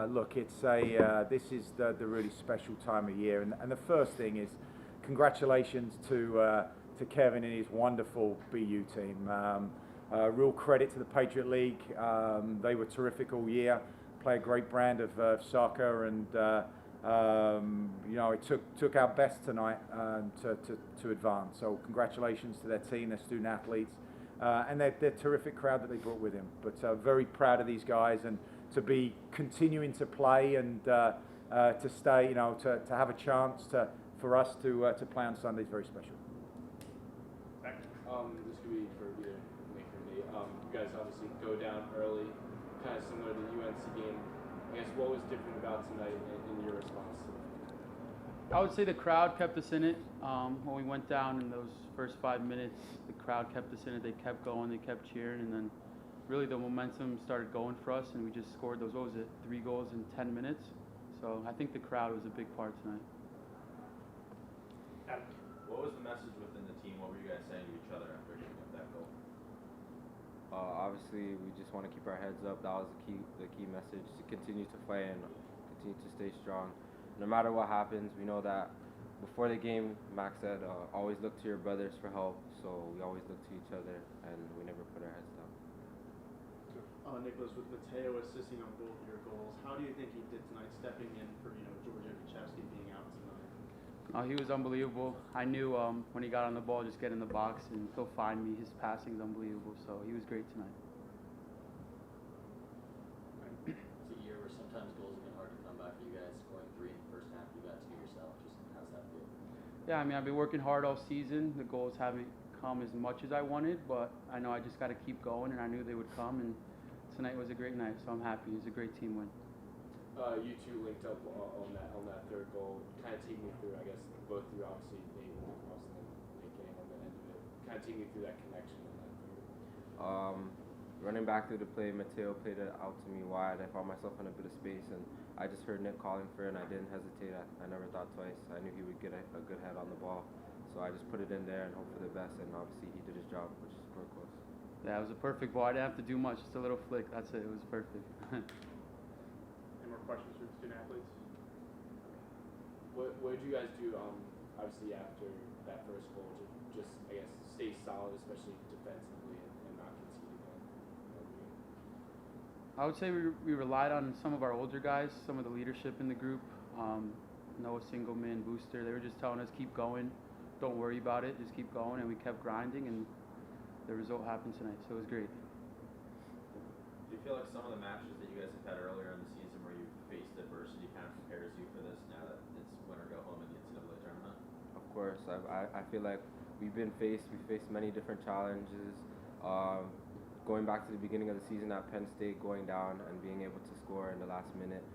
Look, it's this is the really special time of year, and the first thing is congratulations to Kevin and his wonderful BU team. Real credit to the Patriot League. They were terrific all year. Play a great brand of soccer, and it took our best tonight to advance. So congratulations to their team, their student athletes, and their terrific crowd that they brought with him. But very proud of these guys, and to be continuing to play and to stay, to have a chance for us to play on Sunday is very special. This could be for either Nick or me. You guys obviously go down early, kind of similar to the UNC game. I guess what was different about tonight in your response to it? I would say the crowd kept us in it. When we went down in those first 5 minutes, the crowd kept us in it. They kept going, they kept cheering, and then really the momentum started going for us, and we just scored those, 3 goals in 10 minutes. So I think the crowd was a big part tonight. What was the message within the team? What were you guys saying to each other after giving up that goal? Obviously, we just want to keep our heads up. That was the key message, to continue to fight and continue to stay strong. No matter what happens, we know that before the game, Max said, always look to your brothers for help. So we always look to each other, and we never put our heads down. Nicholas, with Mateo assisting on both your goals, how do you think he did tonight, stepping in for Georgia Kuchevsky being out tonight? He was unbelievable. I knew when he got on the ball, just get in the box and he'll find me. His passing is unbelievable, so he was great tonight. It's a year where sometimes goals have been hard to come by for you guys. Scoring 3 in the first half, you got 2 yourself. Just how's that feel? Yeah, I've been working hard all season. The goals haven't come as much as I wanted, but I know I just got to keep going, and I knew they would come, and tonight was a great night, so I'm happy. It was a great team win. You two linked up on that third goal. Kind of take me through, I guess, both through obviously Nate and Nicholas, and then Nate getting on the end of it. Kind of take me through that connection on that third. Running back through the play, Mateo played it out to me wide. I found myself in a bit of space, and I just heard Nick calling for it, and I didn't hesitate. I never thought twice. I knew he would get a good head on the ball, so I just put it in there and hope for the best, and obviously he did his job, which is score close. Yeah, it was a perfect ball. I didn't have to do much, just a little flick. That's it. It was perfect. Any more questions for the student athletes? What did you guys do, obviously after that first goal, to just, I guess, stay solid, especially defensively, and not concede again? I would say we relied on some of our older guys, some of the leadership in the group. Noah Singleman, Booster, they were just telling us, keep going, don't worry about it, just keep going, and we kept grinding, and the result happened tonight, so it was great. Do you feel like some of the matches that you guys have had earlier in the season where you faced adversity kind of prepares you for this now that it's win or go home in the NCAA tournament? Of course, I feel like we faced many different challenges. Going back to the beginning of the season at Penn State, going down and being able to score in the last minute,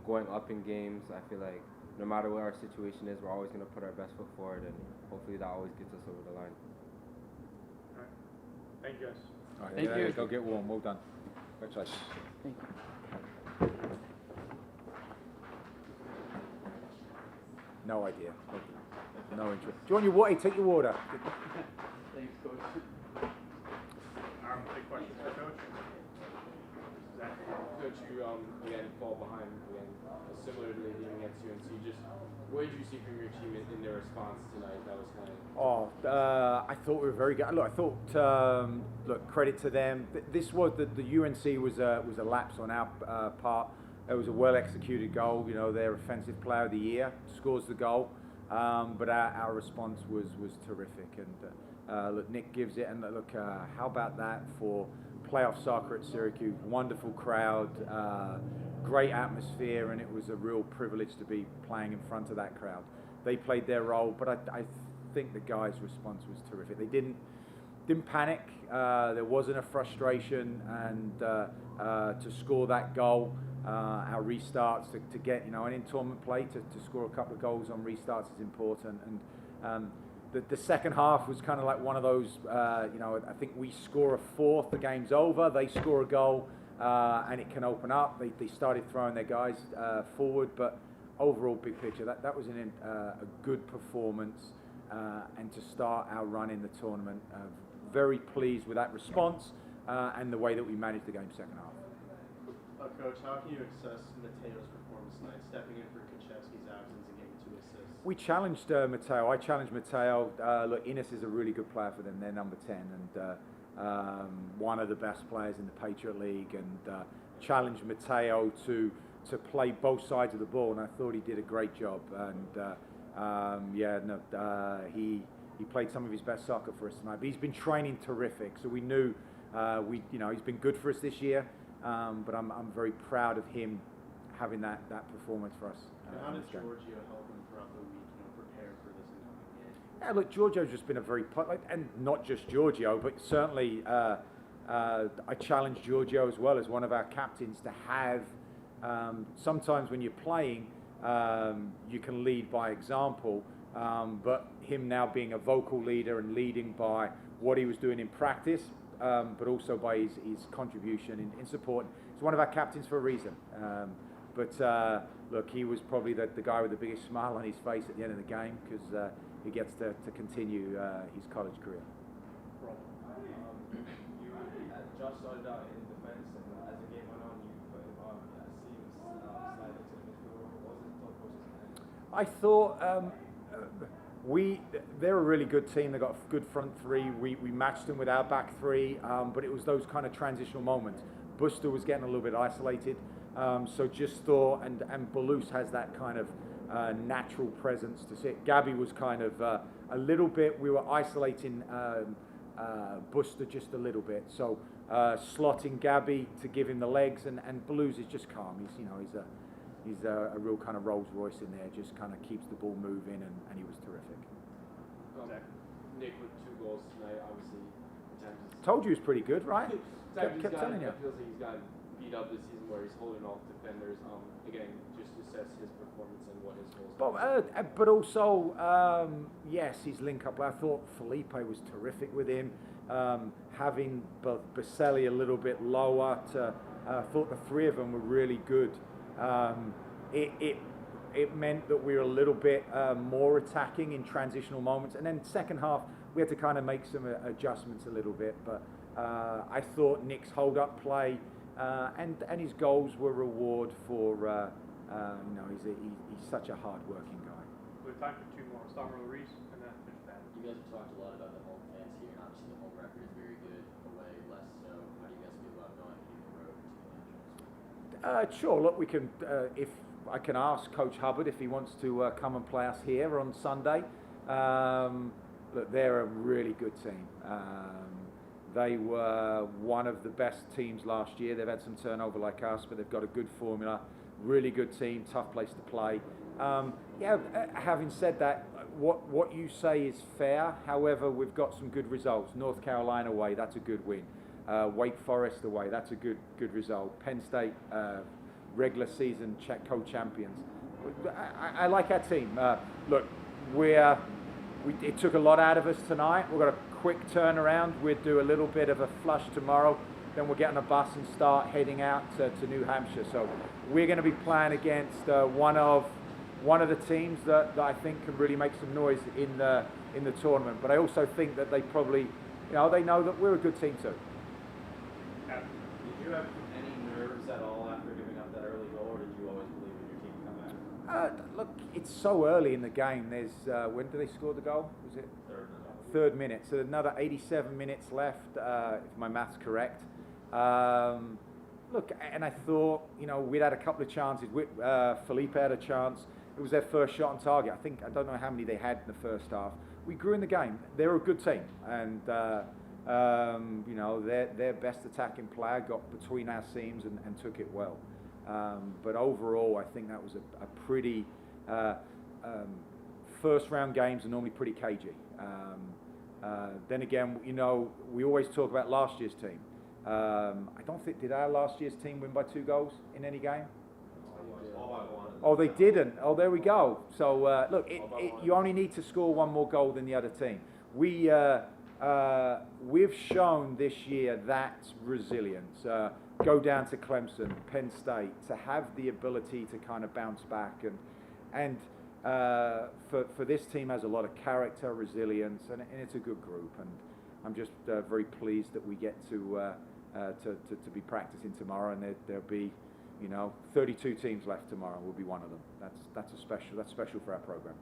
going up in games, I feel like no matter what our situation is, we're always going to put our best foot forward, and hopefully that always gets us over the line. All right. Thank you, guys. All right, Thank you. Go get warm. Well done. Congratulations. Thank you. No idea. No interest. Do you want your water? Take your water. Thanks, Coach. Big questions for Coach. Zach. Coach, you again fall behind again, similar to the game against UNC. Just what did you see from your team in their response tonight? That was kind of. I thought we were very good. Look, I thought. Look, credit to them. This was the UNC was a lapse on our part. It was a well executed goal. Their offensive player of the year scores the goal, but our response was terrific. And look, Nick gives it. And look, how about that for playoff soccer at Syracuse? Wonderful crowd, great atmosphere, and it was a real privilege to be playing in front of that crowd. They played their role, but I think the guys' response was terrific. They didn't panic. There wasn't a frustration, and to score that goal, our restarts to get and in tournament play to score a couple of goals on restarts is important. And the second half was kind of like one of those. I think we score a fourth, the game's over. They score a goal, and it can open up. They started throwing their guys forward, but overall, big picture, that was a good performance, and to start our run in the tournament. Very pleased with that response and the way that we managed the game second half. Coach, how can you assess Mateo's performance tonight, stepping in for Kuchevsky's absence and getting 2 assists? We challenged Mateo. I challenged Mateo. Look, Innes is a really good player for them. They're number 10 and one of the best players in the Patriot League, and challenged Mateo to play both sides of the ball, and I thought he did a great job. And he played some of his best soccer for us tonight. But he's been training terrific, so we knew he's been good for us this year. But I'm very proud of him having that performance for us. And how did Giorgio help him throughout the week, prepare for this incoming game? Yeah, look, Giorgio's just been a very and not just Giorgio, but certainly I challenged Giorgio as well as one of our captains to have. Sometimes when you're playing, you can lead by example, but him now being a vocal leader and leading by what he was doing in practice, but also by his contribution in support. He's one of our captains for a reason. Look, he was probably the guy with the biggest smile on his face at the end of the game because he gets to continue his college career. Josh started out in defense, and as the game went on, you put him on seams slide into the midfield. What was his thought process? I thought they're a really good team. They got a good front three. We matched them with our back three, but it was those kind of transitional moments. Buster was getting a little bit isolated, so just thought, and Balous has that kind of natural presence to sit. Gabby was kind of a little bit. We were isolating Buster just a little bit, so slotting Gabby to give him the legs, and Balous is just calm. He's a real kind of Rolls Royce in there, just kind of keeps the ball moving, and he was terrific. Nick with 2 goals tonight, obviously. Told you he was pretty good, right? kept telling you. It feels like he's gotten beat up this season where he's holding off defenders. Again, just assess his performance and what his goals are. But also, yes, his link-up. I thought Felipe was terrific with him. Having Baselli a little bit lower, I thought the 3 of them were really good. It meant that we were a little bit more attacking in transitional moments, and then second half we had to kind of make some adjustments a little bit. But I thought Nick's hold-up play and his goals were reward for he's such a hard-working guy. We have time for 2 more. Stommer Luis and then finish that. You guys have talked a lot about the home fans here, and obviously the home record is very good, away less so. How do you guys feel about going to the road to Sure. Look, we can. If I can ask Coach Hubbard if he wants to come and play us here on Sunday. Look, they're a really good team. They were one of the best teams last year. They've had some turnover like us, but they've got a good formula. Really good team, tough place to play. Having said that, what you say is fair. However, we've got some good results. North Carolina away, that's a good win. Wake Forest away, that's a good result. Penn State, regular season co-champions. I like our team. Look, it took a lot out of us tonight. We've got a quick turnaround. We'll do a little bit of a flush tomorrow. Then we'll get on a bus and start heading out to New Hampshire. So we're going to be playing against one of the teams that I think can really make some noise in the tournament. But I also think that they probably, they know that we're a good team too. Did you have any nerves at all after giving up that early goal, or did you always believe in your team to come back? Look, it's so early in the game. There's when do they score the goal? Was it? Third minute. So another 87 minutes left, if my math's correct. Look, and I thought, we'd had a couple of chances. Felipe had a chance. It was their first shot on target. I don't know how many they had in the first half. We grew in the game. They're a good team, and their best attacking player got between our seams and took it well. But overall, I think that was a pretty first round games are normally pretty cagey. Then again, we always talk about last year's team. I don't think, did our last year's team win by 2 goals in any game? Oh, they didn't. Oh, there we go. So look, you only need to score 1 more goal than the other team. We've shown this year that resilience. Go down to Clemson, Penn State, to have the ability to kind of bounce back, and for this team has a lot of character, resilience, and it's a good group. And I'm just very pleased that we get to be practicing tomorrow, and there'll be You know, 32 teams left tomorrow. We'll be one of them. That's special for our program.